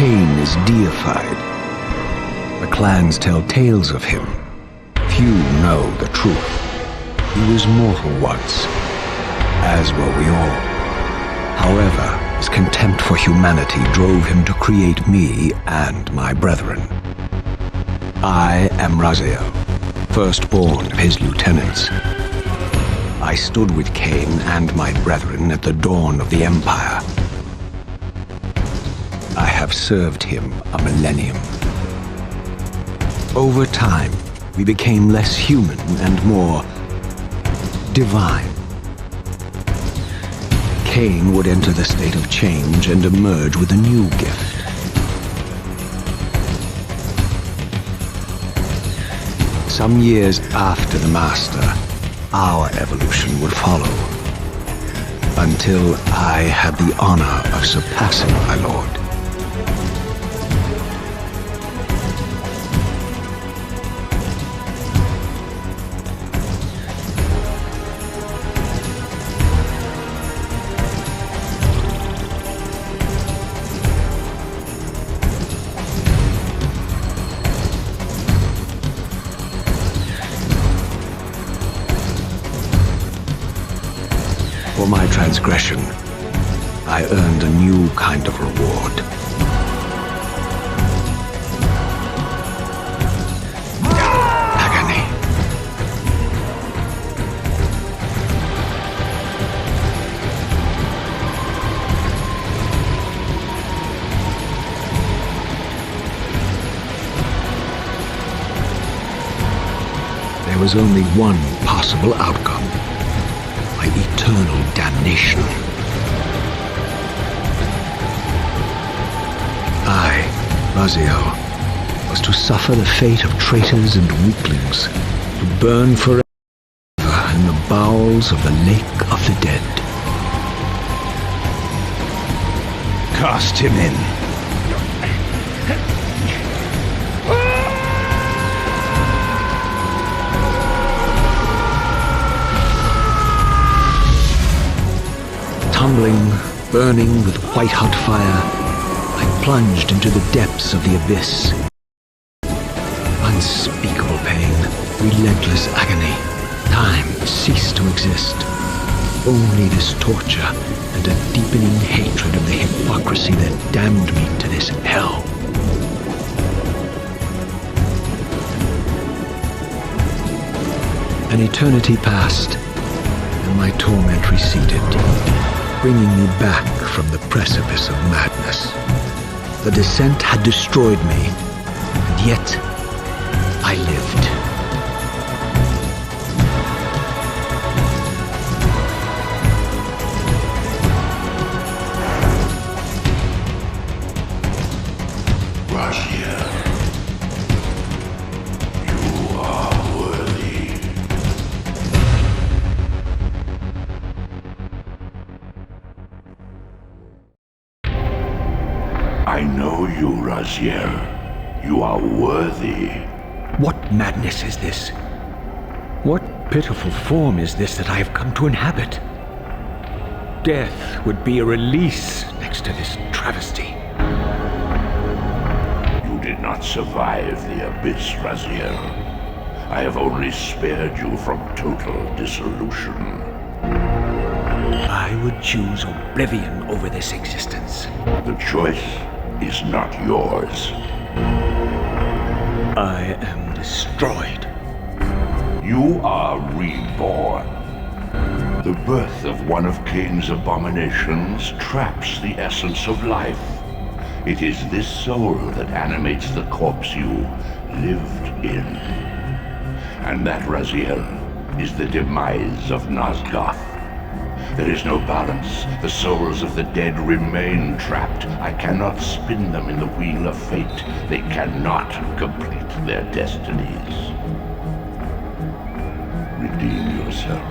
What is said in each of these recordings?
Kain is deified. The clans tell tales of him. Few know the truth. He was mortal once, as were we all. However, his contempt for humanity drove him to create me and my brethren. I am Raziel, firstborn of his lieutenants. I stood with Kain and my brethren at the dawn of the Empire. I have served him a millennium. Over time, we became less human and more divine. Kain would enter the state of change and emerge with a new gift. Some years after the Master, our evolution would follow, until I had the honor of surpassing my lord. For my transgression, I earned a new kind of reward. Agony. There was only one possible outcome. Eternal damnation. I, raziel, was to suffer the fate of traitors and weaklings, to burn forever in the bowels of the lake of the dead. Cast him in. Tumbling, burning with white-hot fire, I plunged into the depths of the abyss. Unspeakable pain, relentless agony. Time ceased to exist. Only this torture and a deepening hatred of the hypocrisy that damned me to this hell. An eternity passed, and my torment receded, bringing me back from the precipice of madness. The descent had destroyed me, and yet I lived. Raziel, you are worthy. I know you, Raziel. You are worthy. What madness is this? What pitiful form is this that I have come to inhabit? Death would be a release next to this travesty. You did not survive the abyss, Raziel. I have only spared you from total dissolution. I would choose oblivion over this existence. The choice is not yours. I am destroyed. You are reborn. The birth of one of Kain's abominations traps the essence of life. It is this soul that animates the corpse you lived in. And that, Raziel, is the demise of Nosgoth. There is no balance. The souls of the dead remain trapped. I cannot spin them in the wheel of fate. They cannot complete their destinies. Redeem yourself.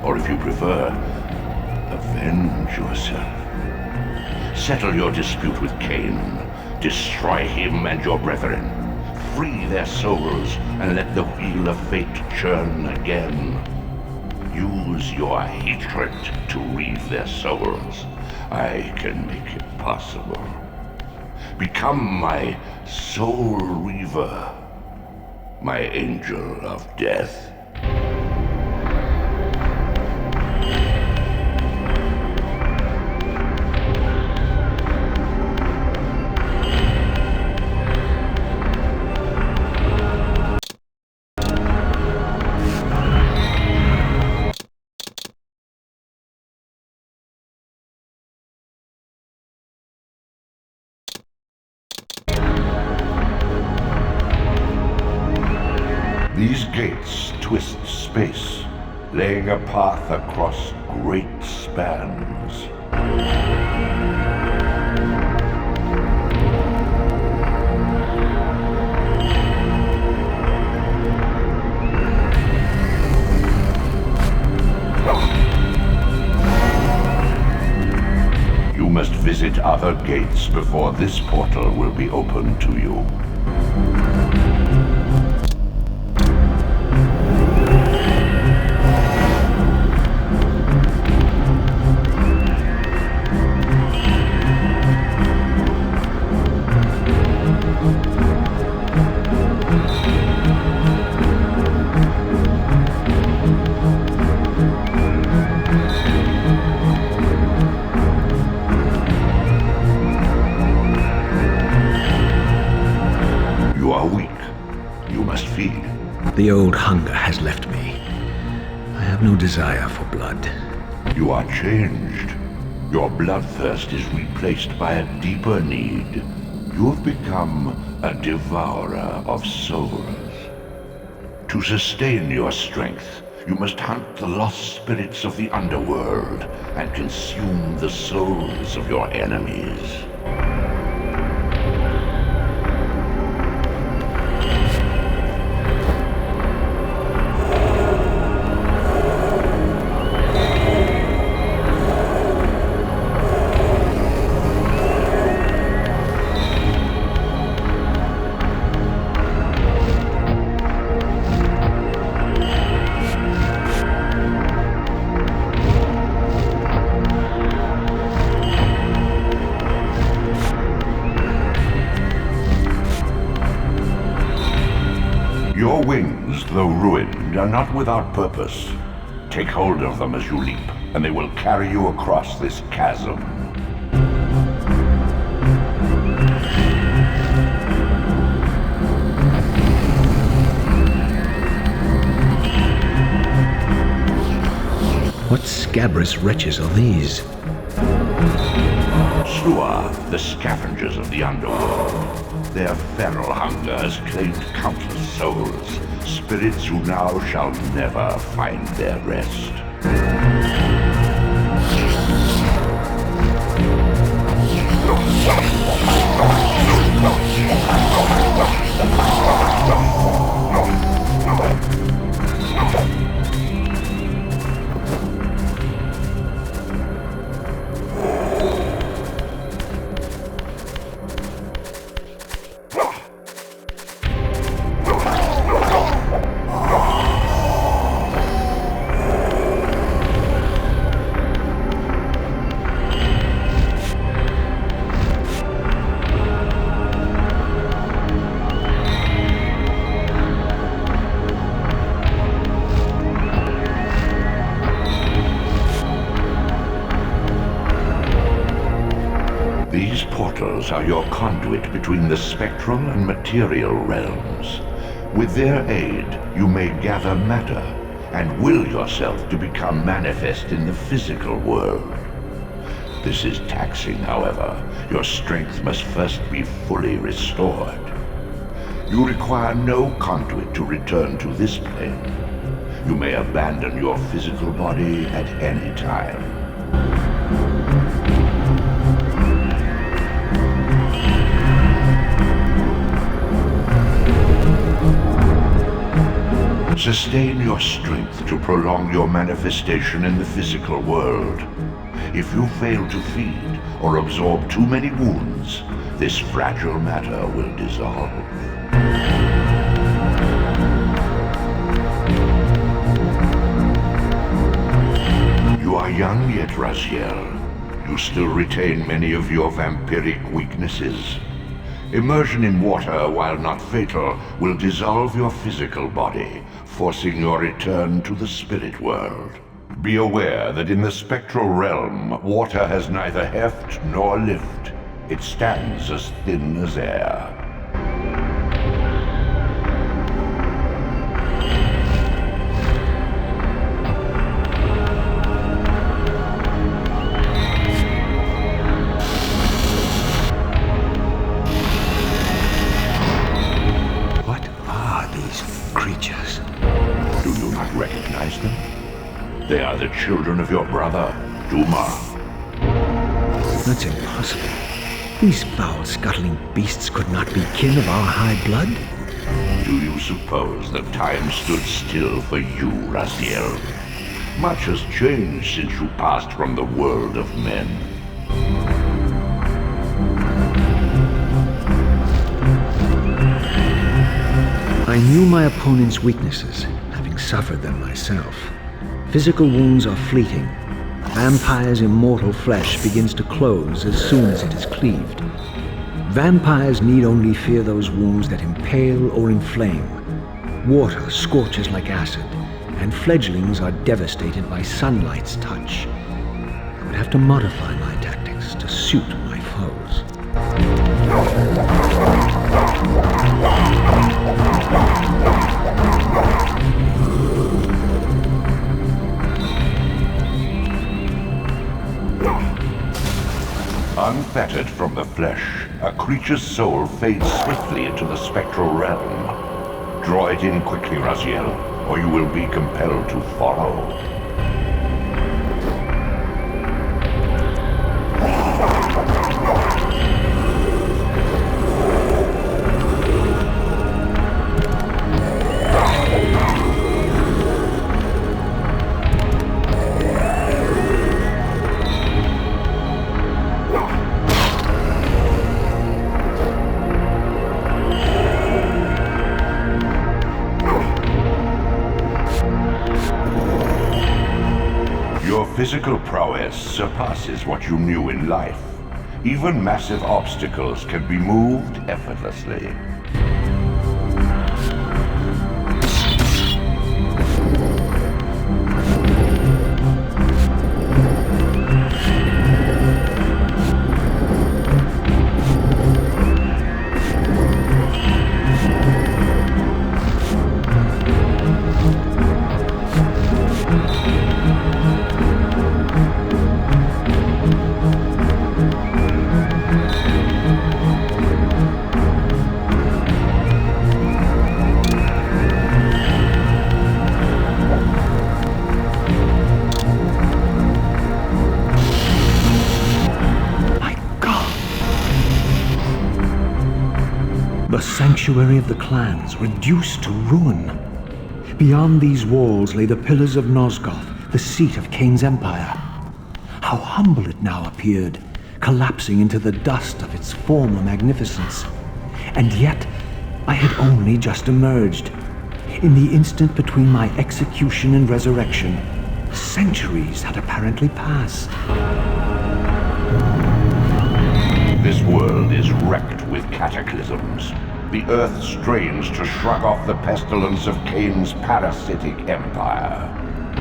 Or if you prefer, avenge yourself. Settle your dispute with Kain. Destroy him and your brethren. Free their souls and let the wheel of fate churn again. Use your hatred to reave their souls. I can make it possible. Become my soul Reaver, my angel of death. These gates twist space, laying a path across great spans. You must visit other gates before this portal will be open to you. You are weak. You must feed. The old hunger has left me. I have no desire for blood. You are changed. Your bloodthirst is replaced by a deeper need. You have become a devourer of souls. To sustain your strength, you must hunt the lost spirits of the underworld and consume the souls of your enemies. Your wings, though ruined, are not without purpose. Take hold of them as you leap, and they will carry you across this chasm. What scabrous wretches are these? Slua, the scavengers of the underworld. Their feral hunger has claimed countless souls, spirits who now shall never find their rest. These portals are your conduit between the spectral and material realms. With their aid, you may gather matter and will yourself to become manifest in the physical world. This is taxing, however. Your strength must first be fully restored. You require no conduit to return to this plane. You may abandon your physical body at any time. Sustain your strength to prolong your manifestation in the physical world. If you fail to feed or absorb too many wounds, this fragile matter will dissolve. You are young yet, Raziel. You still retain many of your vampiric weaknesses. Immersion in water, while not fatal, will dissolve your physical body, forcing your return to the spirit world. Be aware that in the spectral realm, water has neither heft nor lift. It stands as thin as air. What are these creatures? Do you not recognize them? They are the children of your brother, Duma. That's impossible. These foul, scuttling beasts could not be kin of our high blood? Do you suppose that time stood still for you, Raziel? Much has changed since you passed from the world of men. I knew my opponent's weaknesses, having suffered them myself. Physical wounds are fleeting. Vampire's immortal flesh begins to close as soon as it is cleaved. Vampires need only fear those wounds that impale or inflame. Water scorches like acid, and fledglings are devastated by sunlight's touch. I would have to modify my tactics to suit my foes. Unfettered from the flesh, a creature's soul fades swiftly into the spectral realm. Draw it in quickly, Raziel, or you will be compelled to follow. Your physical prowess surpasses what you knew in life. Even massive obstacles can be moved effortlessly. The sanctuary of the clans reduced to ruin. Beyond these walls lay the pillars of Nosgoth, the seat of Kain's empire. How humble it now appeared, collapsing into the dust of its former magnificence. And yet, I had only just emerged. In the instant between my execution and resurrection, centuries had apparently passed. This world is wrecked with cataclysms. The earth strains to shrug off the pestilence of Kain's parasitic empire.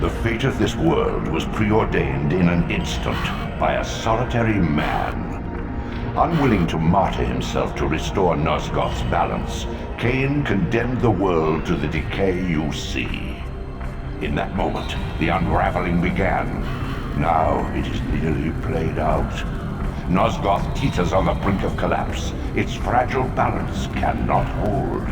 The fate of this world was preordained in an instant by a solitary man. Unwilling to martyr himself to restore Nosgoth's balance, Kain condemned the world to the decay you see. In that moment, the unraveling began. Now it is nearly played out. Nosgoth teeters on the brink of collapse. Its fragile balance cannot hold.